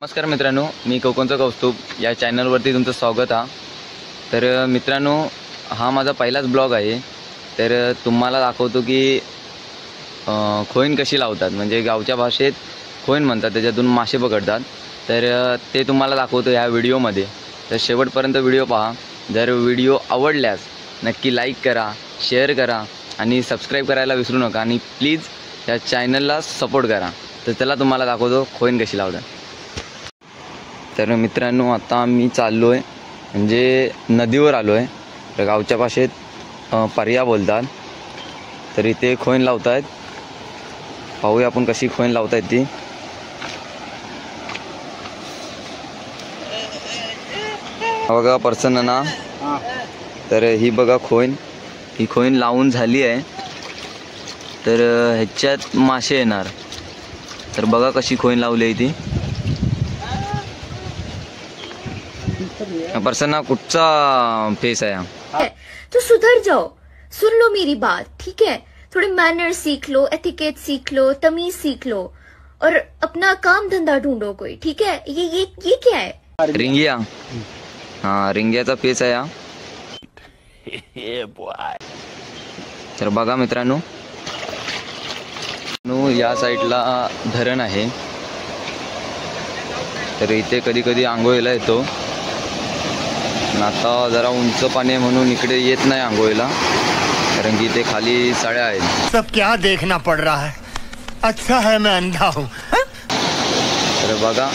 नमस्कार मित्रांनो, मी कोकणचा कौस्तुभ या चॅनलवरती तुमचं स्वागत आहे। तर मित्रांनो, हा माझा पहिलाच ब्लॉग आहे। तर तुम्हाला दाखवतो की खोईन कशी लावतात, म्हणजे गावच्या भाषेत खोईन म्हणतात, त्याच्यातून मासे पकडतात। तर ते तुम्हाला दाखवतो या व्हिडिओमध्ये। तर शेवटपर्यंत व्हिडिओ पहा। जर व्हिडिओ आवडल्यास नक्की लाईक करा, शेअर करा आणि सबस्क्राईब करायला विसरू नका आणि प्लीज या चॅनलला सपोर्ट करा। तर चला तुम्हाला दाखवतो खोईन कशी लावतात। तर मित्रांनो, आता आम्ही चाललो आहे, म्हणजे नदीवर आलो आहे। तर गावच्या भाषेत पर्या बोलतात। तर इथे खोईन लावत आहेत। पाहूया आपण कशी खोईन लावत आहेत ती। बघा पर्सन ना, तर ही बघा खोईन, ही खोईन लावून झाली आहे। तर ह्याच्यात मासे येणार। तर बघा कशी खोईन लावली आहे ती। पर्सन कुठचा फेस आहे हा? तो सुधर जाओ, सुन लो मेरी बात, ठीक है? थोड़े मैनर्स सीख लो, एथिकेट सीख लो, तमीज सीख लो और अपना काम धंधा ढूंढो कोई, ठीक है? ये क्या है? रिंगिया। हाँ, रिंग्याचा फेस आहे हा। तर बघा मित्रांनो, या साईडला धरण आहे। तर इथे कधी कधी आंघोळीला येतो। आता जरा उंच पाणी आहे म्हणून इकडे येत नाही आंघोळीला, कारण की इथे खाली साड्या आहेत। सब क्या देखना पड़ रहा है, अच्छा है मैं अंधा हूँ। तर बघा,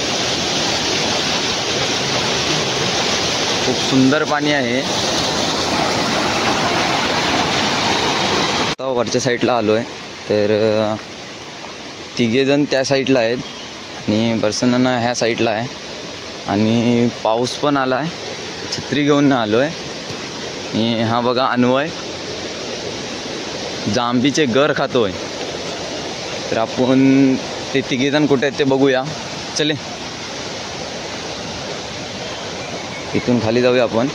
खूप सुंदर पाणी आहे। आता वरच्या साईडला आलो आहे। तर तिघेजण त्या साईडला आहेत आणि पर्सनना ह्या साईडला आहे। आणि पाऊस पण आला आहे, छत्री घेऊन आलो आहे। आणि हा बघा अन्वय जांभीचे गर खातोय। तर आपण ते तिघेजण कुठे आहेत ते बघूया, चले इथून खाली जाऊया आपण।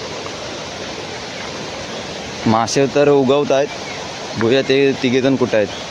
मासे तर उगवत आहेत, बघूया ते तिघेजण कुठे आहेत।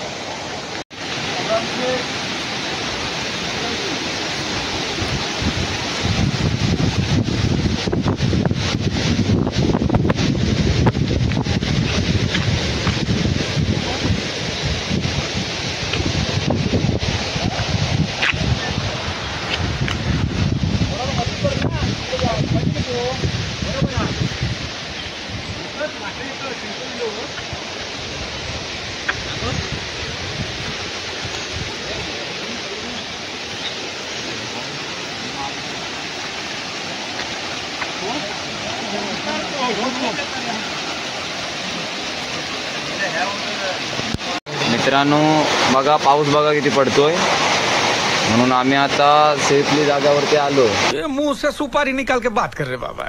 मित्रांनो बघा, पाऊस बघा किती पडतोय, म्हणून आम्ही आता सेफली जागावरती आलो। मुंह से सुपारी निकाल के बात कर रहे बाबा।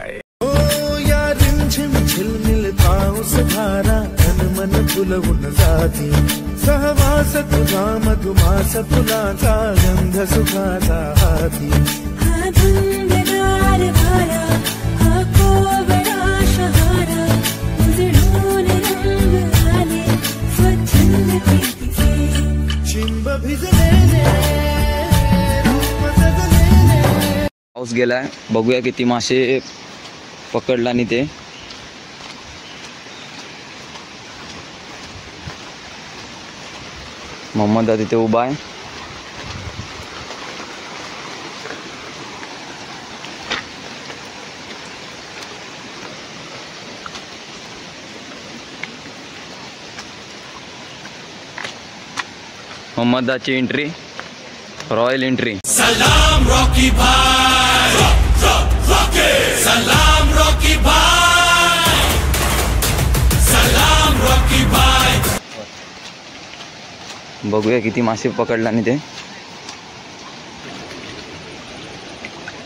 सहवास तुझा मधुमास फुलाचा गंध सुखाचा हाती, हा धुंददार वारा, हा कोवळा शहारा, उजळून रंग आले स्वच्छंद प्रीतीचे, चिंब भिजलेले रूप सजलेले। पाऊस गेलाय, बघूया किती मासे पकडला आणि ते। मोहम्मद तिथे उभा आहे। मोहम्मदाची एंट्री, रॉयल एंट्री। सलाम रॉकी भाई, सलाम रॉकी भाई, सलाम रॉकी भाई। बघूया किती मासे पकडला आणि ते।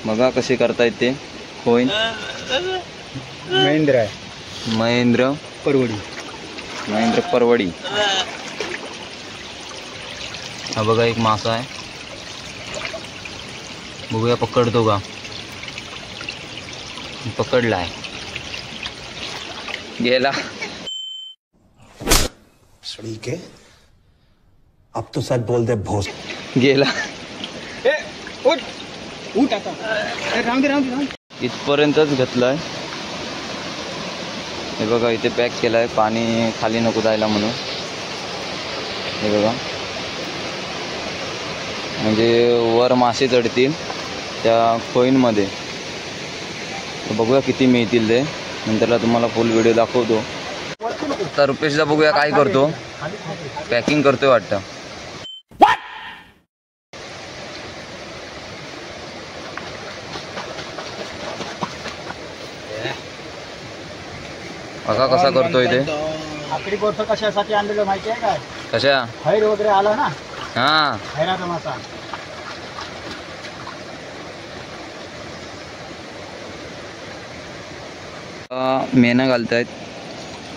बघा कसे करतायत ते खोईन। महेंद्र परवडी। हा बघा एक मासा आहे, बघूया पकडतो का। पकडलाय, गेला। के अब तो सच बोल दे भोस। गेला। उठ इथपर्यंतच घेतलंय. हे बघा इथे पॅक केलंय, पाणी खाली नको जायला म्हणून. हे बघा म्हणजे वर मासे चढतील त्या खोईनमध्ये. बघूया किती मिळतील ते, नंतरला तुम्हाला फुल व्हिडिओ दाखवतो. तर रुपेशला बघूया काय करतो, पॅकिंग करतोय वाटतं. बघा कसा करतोय ते. आकडी गोठ कशासाठी आणलेलं माहिती आहे काय? कशा हैर वगैरे आला ना, हा हैराचा मासा. मेना घालतायत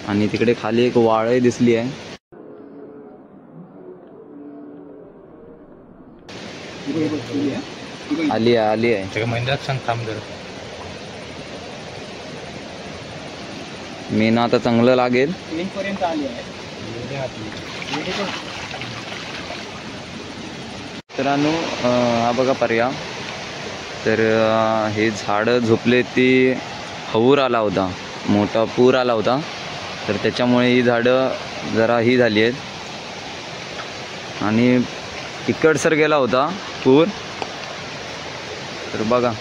आणि तिकडे खाली एक वाळही दिसली आहे. आली आहे. मेना आता चांगलं लागेल. पर्यंत आली आहे. मित्रांनो हा बघा पर्या. तर हे झाडं झोपले ती हवूर आला होता, मोठा पूर आला होता. तर त्याच्यामुळे ही झाडं जरा ही झाली आहेत आणि तिकडसर गेला होता पूर. तर बघा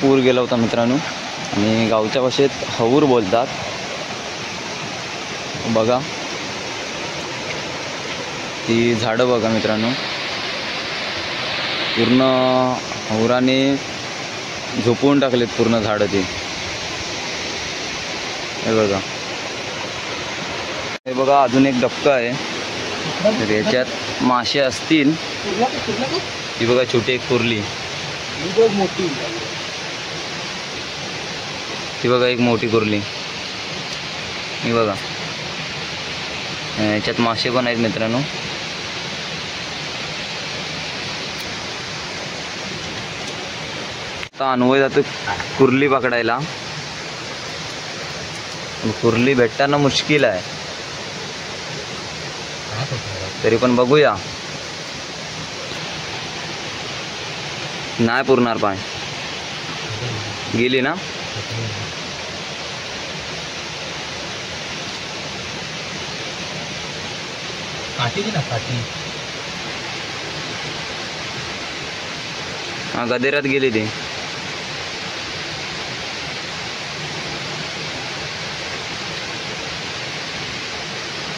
पूर गेला होता मित्रांनो, आणि गावच्या भाषेत हवूर बोलतात. बघा ती झाडं बघा मित्रांनो, पूर्ण हवराने झोपवून टाकलेत पूर्ण झाडं ती. हे बघा, हे बघा अजून एक डबका आहे. तर याच्यात मासे असतील. ही बघा छोटी एक कुर्ली, मोठी. ती बघा एक मोठी कुर्ली. ही बघा याच्यात मासे पण आहेत मित्रांनो. आता अन्वय जातो कुर्ली पकडायला. कुर्ली भेटताना मुश्किल आहे, तरी पण बघूया. नाही पुरणार पाय, गेली ना. हा गदेरात गेली ती.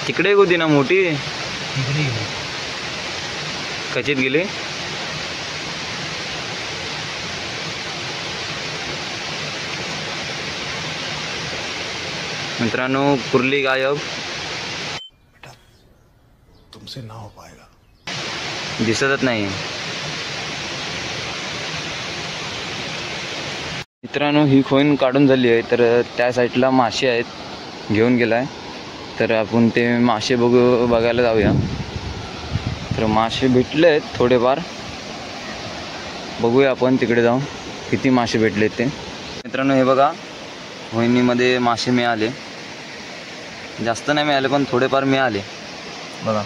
तिकडे होती ना मोठी, कचित गेली. मित्रांनो कुर्ली गायब, तुमसे ना हो पाएगा. दिसतच नाही. मित्रांनो ही खोईन काढून झाली आहे. तर त्या साईडला मासे आहेत, घेऊन गेलाय. तर आपण ते मासे बघायला जाऊया. तर मासे भेटले आहेत थोडेफार, बघूया आपण तिकडे जाऊन किती मासे भेटलेत ते. मित्रांनो हे बघा होईनीमध्ये मासे मिळाले, जास्त नाही मिळाले पण थोडेफार मिळाले. बघा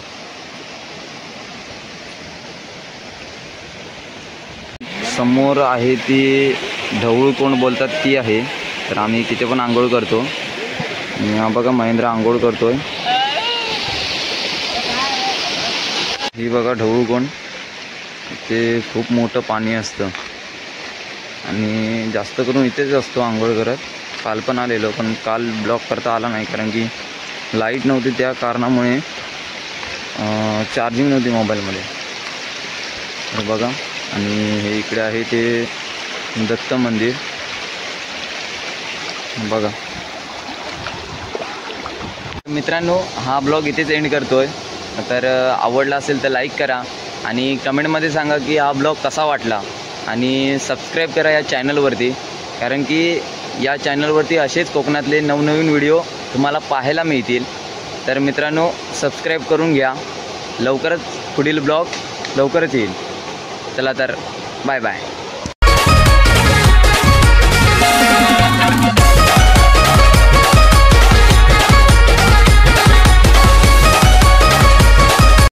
समोर आहे ती ढवळू कोण बोलतात ती आहे. तर आम्ही तिथे पण आंघोळ करतो. आणि हा बघा महेंद्र आंघोळ करतोय. ही बघा ढवळू कोण, ते खूप मोठं पाणी असतं आणि जास्त करून इथेच असतो आंघोळ करत. काल पण आलेलो, पण काल ब्लॉक करता आला नाही कारण की लाईट नव्हती. त्या कारणामुळे चार्जिंग नव्हती मोबाईलमध्ये. तर बघा, आणि हे इकडे आहे ते दत्त मंदिर बघा. मित्रांनो हा ब्लॉग इथेच एंड करतोय. तर आवडला असेल तर लाईक करा आणि कमेंटमध्ये सांगा की हा ब्लॉग कसा वाटला. आणि सबस्क्राईब करा या चॅनलवरती, कारण की या चॅनलवरती असेच कोकणातले नवनवीन व्हिडिओ तुम्हाला पाहायला मिळतील. तर मित्रांनो सबस्क्राईब करून घ्या. लवकरच पुढील ब्लॉग लवकरच येईल. चला तर बाय बाय.